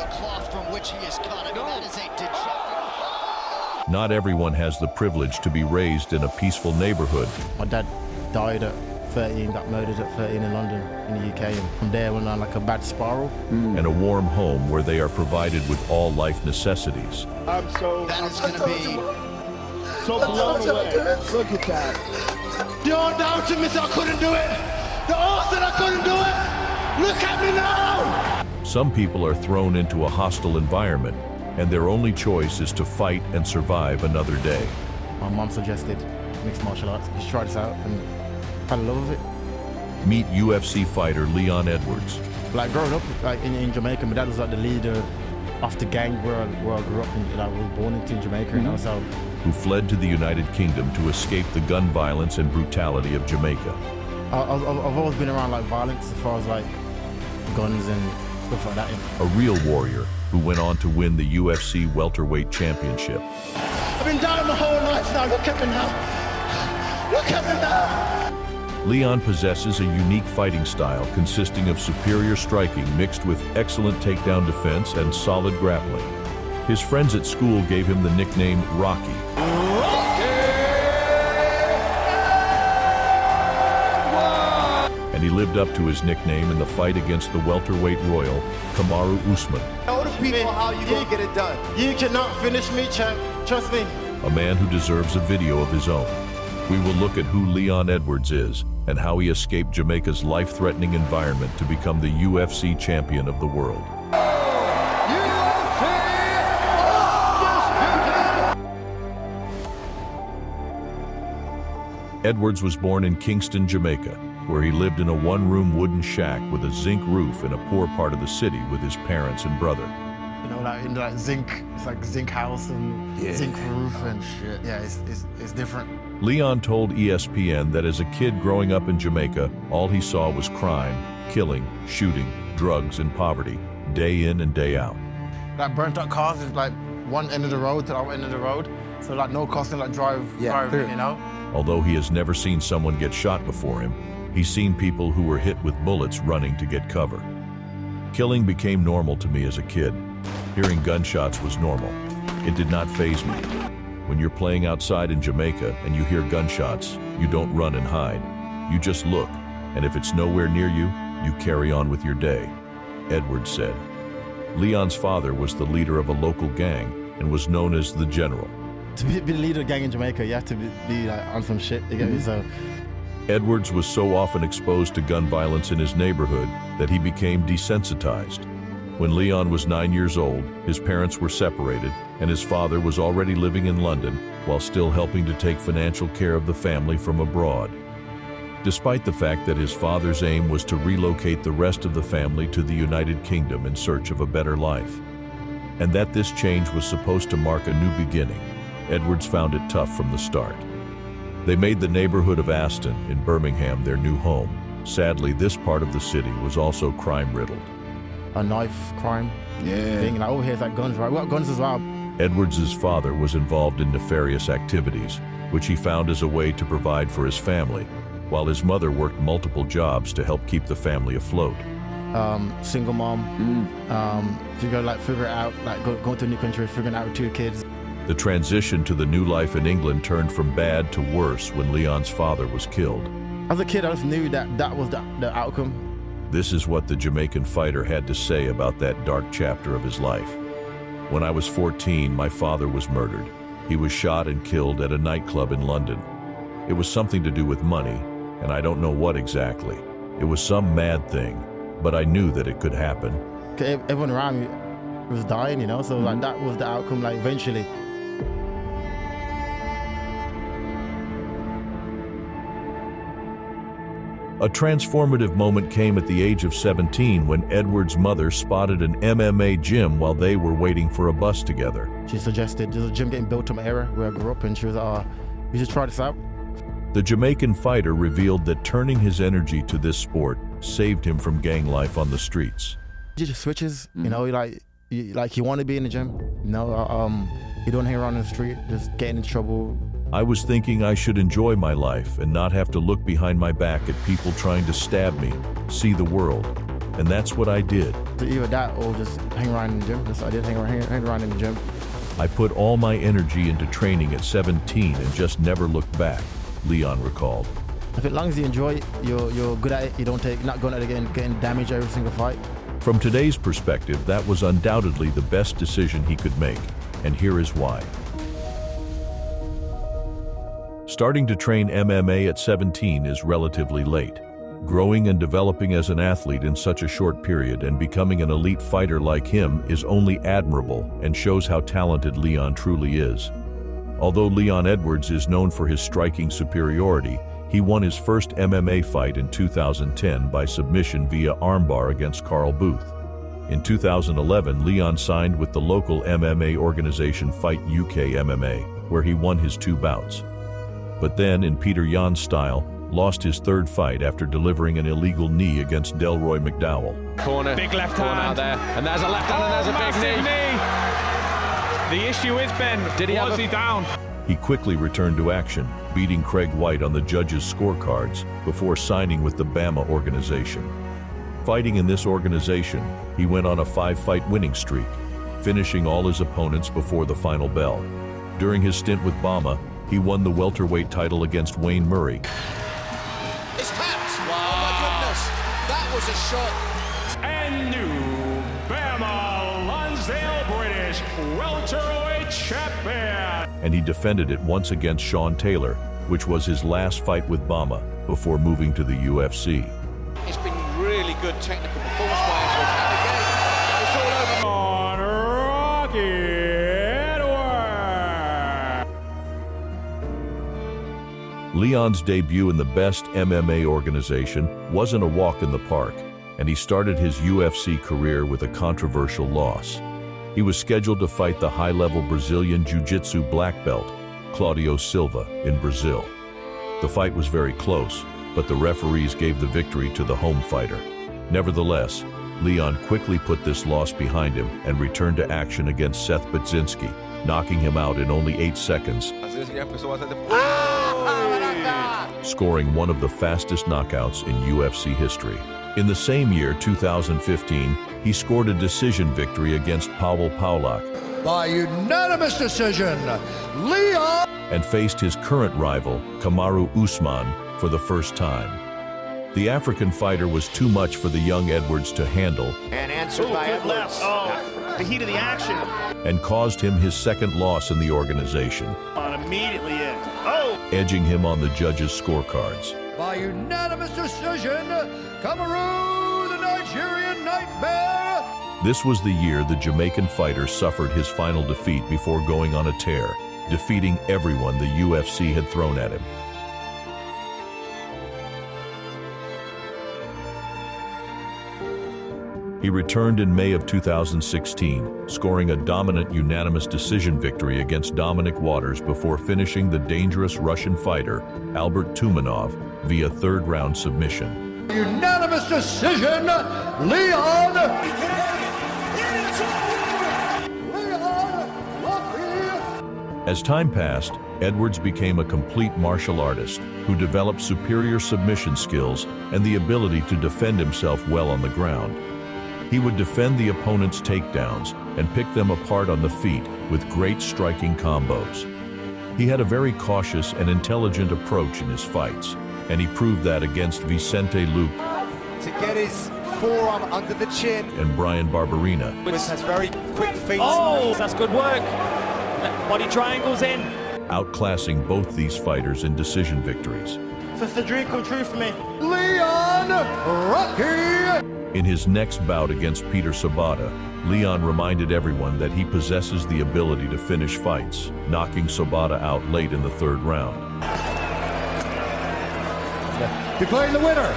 the cloth from which he is cut. I mean, that is a dejected... Not everyone has the privilege to be raised in a peaceful neighborhood. My dad died at 13, got murdered at 13 in London, in the UK. And from there went on like a bad spiral. And a warm home where they are provided with all life necessities. That is going to be... so blown away. Look at that. The audacity admits I couldn't do it. The odds that I couldn't do it. Look at me now. Some people are thrown into a hostile environment, and their only choice is to fight and survive another day. My mom suggested mixed martial arts. She tried this out and fell in love with it. Meet UFC fighter Leon Edwards. Like growing up like in Jamaica, my dad was like the leader of the gang where I grew up and I was born into in Jamaica. You know, so who fled to the United Kingdom to escape the gun violence and brutality of Jamaica. I've always been around like violence as far as like guns and stuff like that. A real warrior who went on to win the UFC welterweight championship. I've been down my whole life now. Look at me now. Look at me now. Leon possesses a unique fighting style consisting of superior striking mixed with excellent takedown defense and solid grappling. His friends at school gave him the nickname Rocky. And he lived up to his nickname in the fight against the welterweight royal, Kamaru Usman. Tell the people how you gonna get it done. You cannot finish me, champ. Trust me. A man who deserves a video of his own. We will look at who Leon Edwards is and how he escaped Jamaica's life-threatening environment to become the UFC champion of the world. Edwards was born in Kingston, Jamaica, where he lived in a one-room wooden shack with a zinc roof in a poor part of the city with his parents and brother. You know, like in like zinc, it's like zinc house and zinc roof and shit. Yeah, it's different. Leon told ESPN that as a kid growing up in Jamaica, all he saw was crime, killing, shooting, drugs, and poverty, day in and day out. Like burnt out cars is like one end of the road to the other end of the road. So like no cost to like drive, you know? Although he has never seen someone get shot before him, he's seen people who were hit with bullets running to get cover. Killing became normal to me as a kid. Hearing gunshots was normal. It did not faze me. When you're playing outside in Jamaica and you hear gunshots, you don't run and hide. You just look, and if it's nowhere near you, you carry on with your day, Edwards said. Leon's father was the leader of a local gang and was known as the General. To be the leader of a gang in Jamaica, you have to be like on some shit. You get me? So Edwards was so often exposed to gun violence in his neighborhood that he became desensitized. When Leon was 9 years old, his parents were separated, and his father was already living in London while still helping to take financial care of the family from abroad. Despite the fact that his father's aim was to relocate the rest of the family to the United Kingdom in search of a better life, and that this change was supposed to mark a new beginning, Edwards found it tough from the start. They made the neighborhood of Aston in Birmingham their new home. Sadly, this part of the city was also crime-riddled. A knife crime thing, like over here it's like guns, right? We got guns as well. Edwards' father was involved in nefarious activities, which he found as a way to provide for his family, while his mother worked multiple jobs to help keep the family afloat. Single mom, you gotta like figure it out, like go to a new country, figuring out 2 kids. The transition to the new life in England turned from bad to worse when Leon's father was killed. As a kid, I just knew that was the outcome. This is what the Jamaican fighter had to say about that dark chapter of his life. When I was 14, my father was murdered. He was shot and killed at a nightclub in London. It was something to do with money, and I don't know what exactly. It was some mad thing, but I knew that it could happen. Everyone around me was dying, you know, so like that was the outcome, like eventually. A transformative moment came at the age of 17 when Edwards' mother spotted an MMA gym while they were waiting for a bus together. She suggested there's a gym getting built in my area where I grew up, and she was like, we should try this out. The Jamaican fighter revealed that turning his energy to this sport saved him from gang life on the streets. You just switches, you know, you want to be in the gym, you know, you don't hang around in the street, just getting in trouble. I was thinking I should enjoy my life and not have to look behind my back at people trying to stab me, see the world. and that's what I did. Either that or just hang around in the gym. That's what I did, hang around in the gym. I put all my energy into training at 17 and just never looked back, Leon recalled. If as long as you enjoy it, you're good at it, not going out again, getting damaged every single fight. From today's perspective, that was undoubtedly the best decision he could make, and here is why. Starting to train MMA at 17 is relatively late. Growing and developing as an athlete in such a short period and becoming an elite fighter like him is only admirable and shows how talented Leon truly is. Although Leon Edwards is known for his striking superiority, he won his first MMA fight in 2010 by submission via armbar against Carl Booth. In 2011, Leon signed with the local MMA organization Fight UK MMA, where he won his 2 bouts. But then, in Peter Yan's style, lost his 3rd fight after delivering an illegal knee against Delroy McDowell. Corner, big left hand out there, and there's a left hand and there's a big knee. The issue is, Ben, was he down? He quickly returned to action, beating Craig White on the judges' scorecards before signing with the Bama organization. Fighting in this organization, he went on a 5-fight winning streak, finishing all his opponents before the final bell. During his stint with Bama, he won the welterweight title against Wayne Murray. It's tapped. Wow. Oh my goodness. That was a shot. And new Bama Lonsdale British welterweight champion. And he defended it once against Sean Taylor, which was his last fight with Bama before moving to the UFC. It's been really good technical performance by Edwards. And again, it's all over. On Rocky Edwards. Leon's debut in the best MMA organization wasn't a walk in the park, and he started his UFC career with a controversial loss. He was scheduled to fight the high-level Brazilian Jiu-Jitsu black belt, Claudio Silva, in Brazil. The fight was very close, but the referees gave the victory to the home fighter. Nevertheless, Leon quickly put this loss behind him and returned to action against Seth Budzinski, knocking him out in only 8 seconds, scoring one of the fastest knockouts in UFC history. In the same year, 2015, he scored a decision victory against Pavel Paulak By unanimous decision, Leon! And faced his current rival, Kamaru Usman, for the first time. The African fighter was too much for the young Edwards to handle And answered by Edwards. The heat of the action. and caused him his 2nd loss in the organization, Immediately in. edging him on the judges' scorecards. By unanimous decision, Kamaru, the Nigerian Nightmare! This was the year the Jamaican fighter suffered his final defeat before going on a tear, defeating everyone the UFC had thrown at him. He returned in May of 2016, scoring a dominant unanimous decision victory against Dominic Waters before finishing the dangerous Russian fighter, Albert Tumanov, via 3rd-round submission. Unanimous decision, Leon! As time passed, Edwards became a complete martial artist who developed superior submission skills and the ability to defend himself well on the ground. He would defend the opponent's takedowns and pick them apart on the feet with great striking combos. He had a very cautious and intelligent approach in his fights, and he proved that against Vicente Luque To get his forearm under the chin. and Brian Barberena. This has very quick feet. Oh, that's good work. Body triangles in. Outclassing both these fighters in decision victories. It's a dream come true for me. Leon Rocky! In his next bout against Peter Sabata, Leon reminded everyone that he possesses the ability to finish fights, knocking Sabata out late in the 3rd round. Declaring the winner.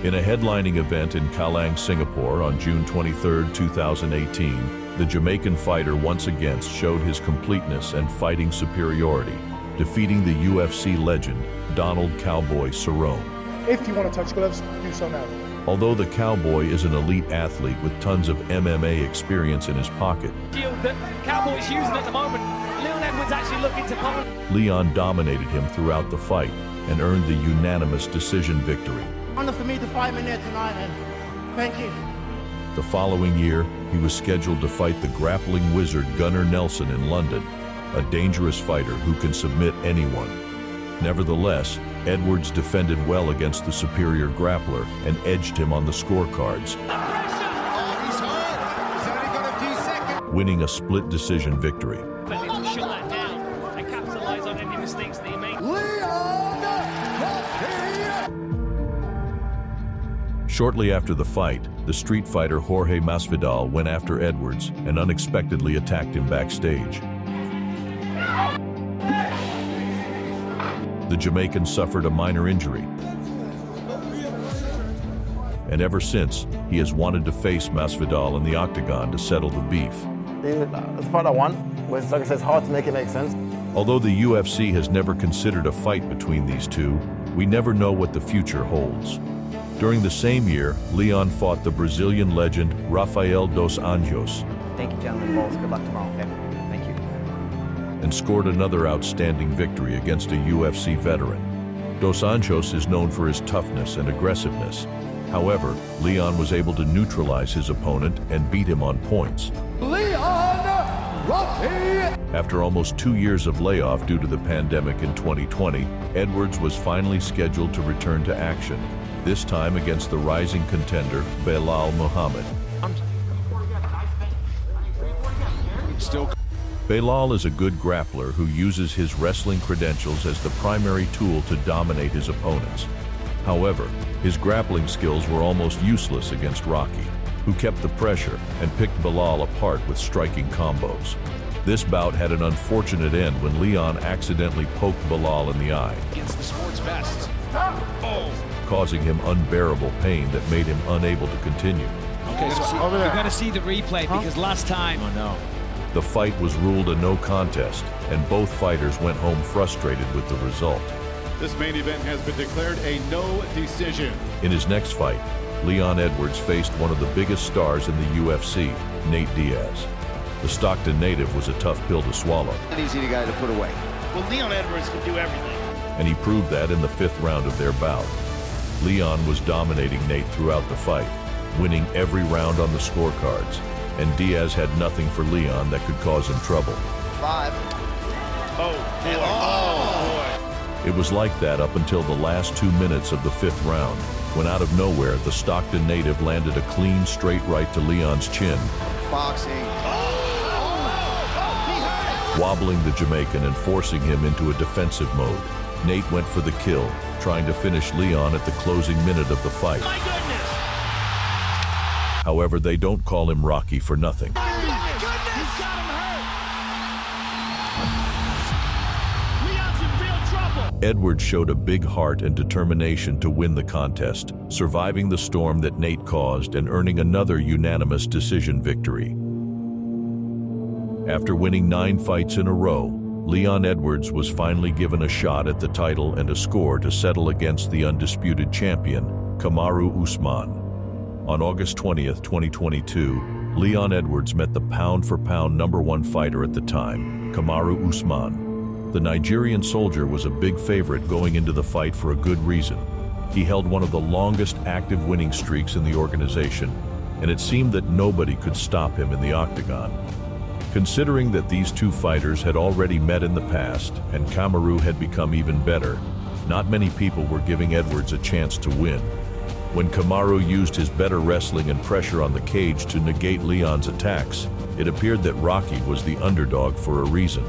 In a headlining event in Kallang, Singapore on June 23, 2018, the Jamaican fighter once again showed his completeness and fighting superiority, defeating the UFC legend, Donald "Cowboy" Cerrone. If you want to touch gloves, do so now. Although the Cowboy is an elite athlete with tons of MMA experience in his pocket, Shield that Cowboy's using at the moment. Leon Edwards actually looking to pump. Leon dominated him throughout the fight and earned the unanimous decision victory. Honor for me to fight me there tonight, and thank you. The following year, he was scheduled to fight the grappling wizard Gunnar Nelson in London, a dangerous fighter who can submit anyone. Nevertheless, Edwards defended well against the superior grappler and edged him on the scorecards, winning a split decision victory. But to shut that down and capitalize on any mistakes that he made. Shortly after the fight, the street fighter Jorge Masvidal went after Edwards and unexpectedly attacked him backstage. The Jamaican suffered a minor injury, and ever since, he has wanted to face Masvidal in the octagon to settle the beef. The fight I won was, like I said, it's hard to make it make sense. Although the UFC has never considered a fight between these two, we never know what the future holds. During the same year, Leon fought the Brazilian legend Rafael dos Anjos. Thank you, gentlemen. Balls. Good luck tomorrow. Okay? Thank you. And scored another outstanding victory against a UFC veteran. Dos Anjos is known for his toughness and aggressiveness. However, Leon was able to neutralize his opponent and beat him on points. After almost 2 years of layoff due to the pandemic in 2020, Edwards was finally scheduled to return to action, this time against the rising contender Belal Muhammad. Belal is a good grappler who uses his wrestling credentials as the primary tool to dominate his opponents. However, his grappling skills were almost useless against Rocky, who kept the pressure and picked Belal apart with striking combos. This bout had an unfortunate end when Leon accidentally poked Belal in the eye, Against the sport's best. causing him unbearable pain that made him unable to continue. Okay, so you're going to see the replay because last time. Oh no. The fight was ruled a no contest, and both fighters went home frustrated with the result. This main event has been declared a no decision. In his next fight, Leon Edwards faced one of the biggest stars in the UFC, Nate Diaz. The Stockton native was a tough pill to swallow. An easy guy to put away. Well, Leon Edwards can do everything. And he proved that in the 5th round of their bout. Leon was dominating Nate throughout the fight, winning every round on the scorecards, and Diaz had nothing for Leon that could cause him trouble. 5. Oh, boy. Oh, boy. It was like that up until the last 2 minutes of the 5th round, when out of nowhere, the Stockton native landed a clean, straight right to Leon's chin, Boxing. wobbling the Jamaican and forcing him into a defensive mode. Nate went for the kill, trying to finish Leon at the closing minute of the fight. My goodness. However, they don't call him Rocky for nothing. My goodness. He's got him hurt. Leon's in real trouble. Edwards showed a big heart and determination to win the contest, surviving the storm that Nate caused and earning another unanimous decision victory. After winning 9 fights in a row, Leon Edwards was finally given a shot at the title and a score to settle against the undisputed champion, Kamaru Usman. On August 20th, 2022, Leon Edwards met the pound-for-pound #1 fighter at the time, Kamaru Usman. The Nigerian soldier was a big favorite going into the fight for a good reason. He held one of the longest active winning streaks in the organization, and it seemed that nobody could stop him in the octagon. Considering that these two fighters had already met in the past and Kamaru had become even better, not many people were giving Edwards a chance to win. When Kamaru used his better wrestling and pressure on the cage to negate Leon's attacks, it appeared that Rocky was the underdog for a reason.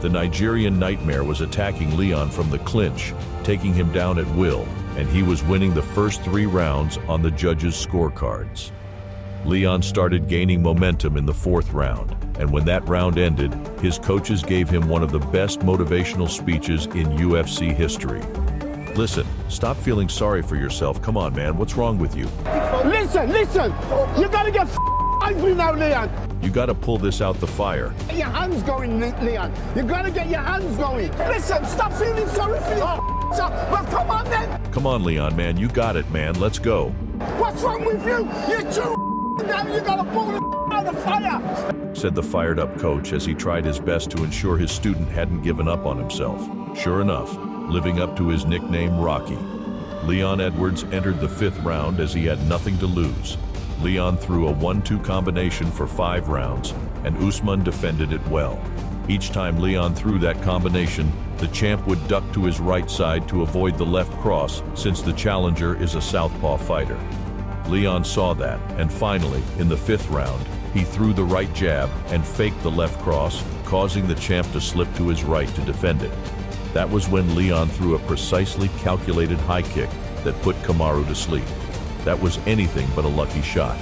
The Nigerian Nightmare was attacking Leon from the clinch, taking him down at will, and he was winning the first 3 rounds on the judges' scorecards. Leon started gaining momentum in the 4th round, and when that round ended, his coaches gave him one of the best motivational speeches in UFC history. Listen, stop feeling sorry for yourself. Come on, man, what's wrong with you? Listen, you gotta get angry now, Leon. You gotta pull this out the fire. Get your hands going, Leon. You gotta get your hands going. Listen, stop feeling sorry for yourself. Well, come on then. Come on, Leon, man, you got it, man, let's go. What's wrong with you? You're too now. You gotta pull it out of the fire, said the fired-up coach as he tried his best to ensure his student hadn't given up on himself. Sure enough, living up to his nickname Rocky, Leon Edwards entered the 5th round as he had nothing to lose. Leon threw a 1-2 combination for 5 rounds, and Usman defended it well. Each time Leon threw that combination, the champ would duck to his right side to avoid the left cross, since the challenger is a southpaw fighter. Leon saw that, and finally, in the 5th round, he threw the right jab and faked the left cross, causing the champ to slip to his right to defend it. That was when Leon threw a precisely calculated high kick that put Kamaru to sleep. That was anything but a lucky shot.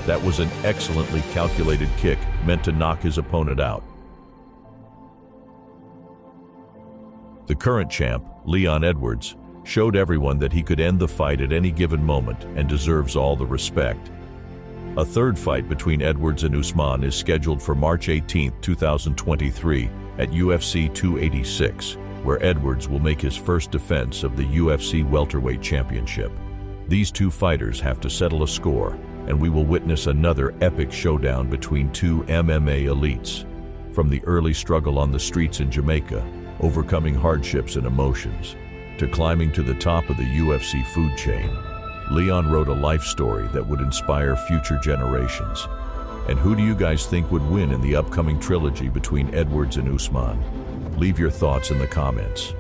That was an excellently calculated kick meant to knock his opponent out. The current champ, Leon Edwards, showed everyone that he could end the fight at any given moment and deserves all the respect. A third fight between Edwards and Usman is scheduled for March 18, 2023 at UFC 286, where Edwards will make his first defense of the UFC welterweight championship. These two fighters have to settle a score, and we will witness another epic showdown between two MMA elites. From the early struggle on the streets in Jamaica, overcoming hardships and emotions, to climbing to the top of the UFC food chain, Leon wrote a life story that would inspire future generations. And who do you guys think would win in the upcoming trilogy between Edwards and Usman? Leave your thoughts in the comments.